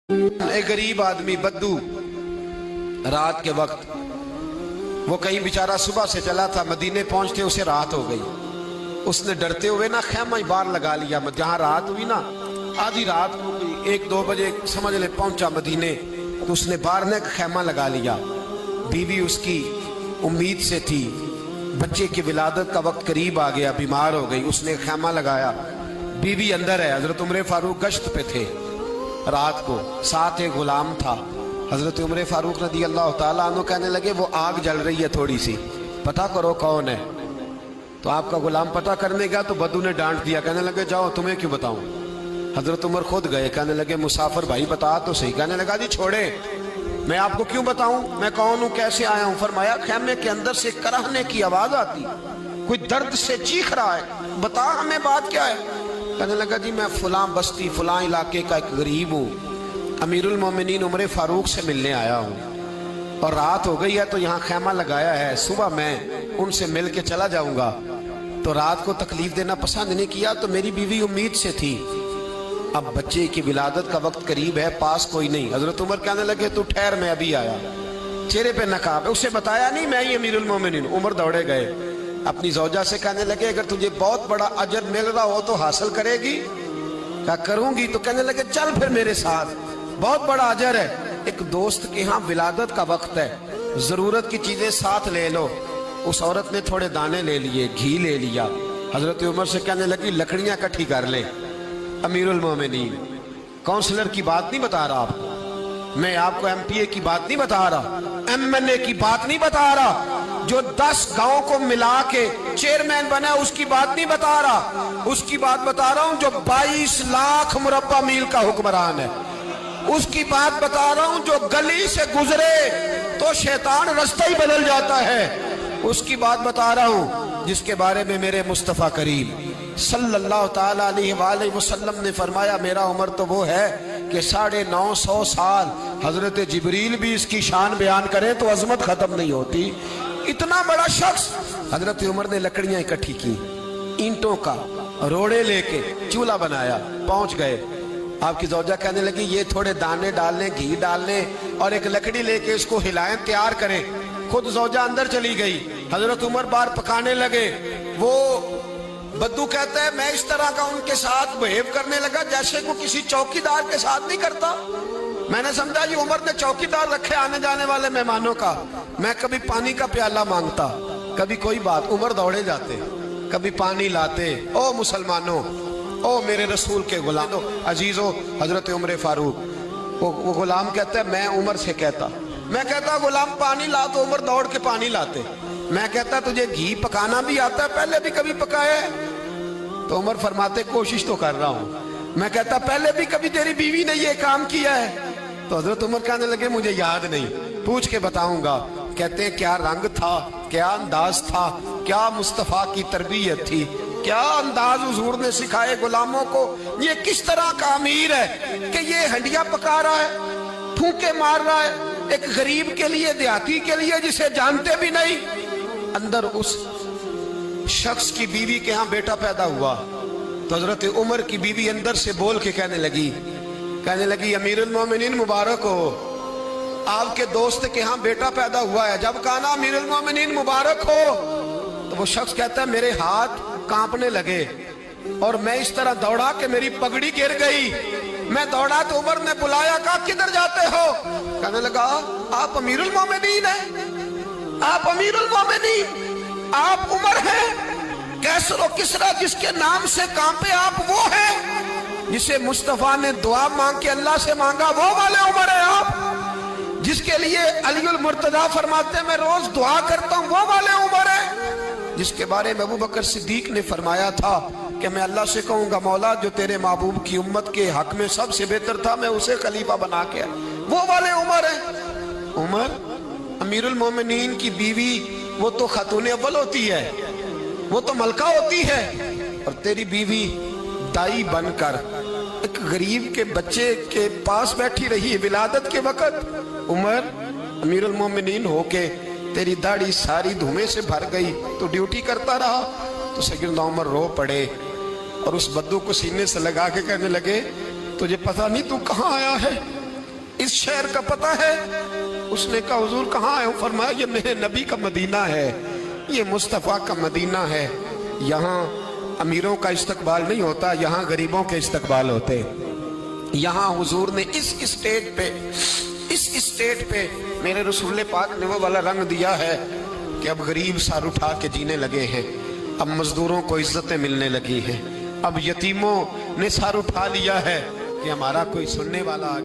एक गरीब आदमी बद्दू रात के वक्त वो कहीं बेचारा सुबह से चला था, मदीने पहुंचते उसे रात हो गई। उसने डरते हुए ना खैमा ही बाहर लगा लिया। जहां रात हुई ना, आधी रात हो गई, 1-2 बजे समझ ले पहुंचा मदीने, तो उसने बाहर ने खैमा लगा लिया। बीवी उसकी उम्मीद से थी, बच्चे की विलादत का वक्त करीब आ गया, बीमार हो गई, उसने खैमा लगाया। बीवी अंदर है, हजरत उमर फारूक गश्त पे थे रात को, साथ एक गुलाम था। हजरत उमर फारूक रदी अल्लाह ताला अन्हु कहने लगे वो आग जल रही है थोड़ी सी, पता करो कौन है। तो आपका गुलाम पता करने गया तो बद्दू ने डांट दिया, कहने लगे जाओ तुम्हें क्यों बताऊं। हजरत उमर खुद गए, कहने लगे मुसाफिर भाई बता तो सही। कहने लगा जी छोड़े, मैं आपको क्यों बताऊं, मैं कौन हूं, कैसे आया हूं। फरमाया खैमे के अंदर से कराहने की आवाज आती, कोई दर्द से चीख रहा है, बता हमें बात क्या है। कहने लगा जी मैं फलां बस्ती फलां इलाके का एक गरीब हूँ, अमीरुल मोमिनीन उमर फारूक से मिलने आया हूँ और रात हो गई है तो यहाँ खैमा लगाया है, सुबह मैं उनसे मिल के चला जाऊंगा। तो रात को तकलीफ देना पसंद नहीं किया, तो मेरी बीवी उम्मीद से थी, अब बच्चे की विलादत का वक्त करीब है, पास कोई नहीं। हजरत उमर कहने लगे तू ठहर, मैं अभी आया। चेहरे पे नकाब, उसे बताया नहीं मैं ही अमीरुल मोमिनीन। उमर दौड़े गए, अपनी जौजा से कहने लगे अगर तुझे बहुत बड़ा अजर मिल रहा हो तो हासिल करेगी। क्या करूंगी। तो कहने लगे चल फिर मेरे साथ, बहुत बड़ा अजर है। एक दोस्त के यहाँ विलादत का वक्त है, जरूरत की चीजें साथ ले लो। उस औरत ने थोड़े दाने ले लिए, घी ले लिया। हजरत उमर से कहने लगी लकड़ियां इकट्ठी कर ले। अमीरुल मोमिनीन, काउंसलर की बात नहीं बता रहा आपको, मैं आपको एमपीए की बात नहीं बता रहा, एमएनए की बात नहीं बता रहा, जो 10 गांव को मिला के चेयरमैन बना उसकी बात नहीं बता रहा, उसकी बात बता रहा हूं जो 22 लाख मुरब्बा मील का हुक्मरान है। उसकी बात बता रहा हूं जो गली से गुजरे तो शैतान रास्ता ही बदल जाता है। उसकी बात बता रहा हूं जिसके बारे में मेरे मुस्तफा करीम सल्लल्लाहु ताला अलैहि वसल्लम ने फरमाया मेरा उम्र तो वो है कि 950 साल हजरत जिब्रील भी इसकी शान बयान करे तो अजमत खत्म नहीं होती। इतना बड़ा शख्स। हजरत उमर ने लकड़ियां इकट्ठी की, ईंटों का रोड़े लेके चूल्हा बनाया, पहुंच गए। आपकी जौजा कहने लगी ये थोड़े दाने डालने, घी डालने और एक लकड़ी लेके इसको हिलाएं, तैयार करें। खुद जौजा अंदर चली गई, हजरत उमर बाहर पकाने लगे। वो बद्दू कहता है मैं इस तरह का उनके साथ बिहेव करने लगा जैसे को किसी चौकीदार के साथ नहीं करता। मैंने समझा जी उमर ने चौकीदार रखे आने जाने वाले मेहमानों का। मैं कभी पानी का प्याला मांगता, कभी कोई बात, उमर दौड़े जाते, कभी पानी लाते। ओ मुसलमानों, ओ मेरे रसूल के गुलाम अजीजों, हजरत उमर फारूक। वो गुलाम कहता है मैं उमर से कहता, मैं कहता गुलाम पानी ला, तो उमर दौड़ के पानी लाते। मैं कहता तुझे घी पकाना भी आता है, पहले भी कभी पकाया है? तो उमर फरमाते कोशिश तो कर रहा हूं। मैं कहता पहले भी कभी तेरी बीवी ने ये काम किया है? तो हजरत उमर कहने लगे मुझे याद नहीं, पूछ के बताऊंगा। कहते क्या रंग था, क्या अंदाज था, क्या मुस्तफा की तरबियत थी, क्या अंदाज हुजूर ने सिखाए गुलामों को। ये किस तरह का अमीर है कि ये हंडिया पका रहा है, फूंके मार रहा है एक गरीब के लिए, देहाती के लिए जिसे जानते भी नहीं। अंदर उस शख्स की बीवी के यहाँ बेटा पैदा हुआ तो हजरत उमर की बीवी अंदर से बोल के कहने लगी अमीरुल मोमिनीन मुबारक हो, आपके दोस्त के यहाँ बेटा पैदा हुआ है। जब कहा ना अमीरुल मोमिनीन मुबारक हो तो वो शख्स कहता है मेरे हाथ कांपने लगे और मैं इस तरह दौड़ा कि मेरी पगड़ी गिर गई। मैं दौड़ा तो उमर ने बुलाया, कहा किधर जाते हो? कहने लगा आप अमीरुल मोमिनीन हैं, आप अमीरुल मोमिनीन, आप उमर हैं। कैसर किसरा जिसके नाम से कांपे आप वो हैं जिसे मुस्तफा ने दुआ मांग के अल्लाह से मांगा, वो वाले उमर है आप। जिसके लिए अलीउल मुर्तजा फरमाते मैं रोज दुआ करता हूं, वो वाले उमर है। जिसके बारे में अबू बकर सिद्दीक ने फरमाया था कि मैं अल्लाह से कहूंगा मौला जो तेरे महबूब की उम्मत के हक में सबसे बेहतर था मैं उसे खलीफा बना के, वो वाले उमर है। उमर अमीरुल मोमिनीन की बीवी वो तो खातून अव्वल होती है, वो तो मलका होती है, और तेरी बीवी दाई बनकर एक गरीब के बच्चे के पास बैठी रही है विलादत के वक्त। उमर अमीरुल मोमिनीन होके तेरी दाढ़ी सारी धुएं से भर गई तो ड्यूटी करता रहा। तो सैयदना उमर रो पड़े और उस बद्दू को सीने से लगा के कहने लगे तुझे पता नहीं तू कहाँ आया है, इस शहर का पता है? उसने कहा हुजूर कहाँ है? फरमाया ये मेरे नबी का मदीना है, ये मुस्तफ़ा का मदीना है। यहाँ अमीरों का इस्तकबाल नहीं होता, यहाँ गरीबों के इस्तकबाल होते। यहाँ हुजूर ने इस स्टेट पे मेरे रसूल पाक ने वो वाला रंग दिया है कि अब गरीब सर उठा के जीने लगे हैं, अब मजदूरों को इज्जतें मिलने लगी हैं, अब यतीमों ने सर उठा लिया है कि हमारा कोई सुनने वाला आ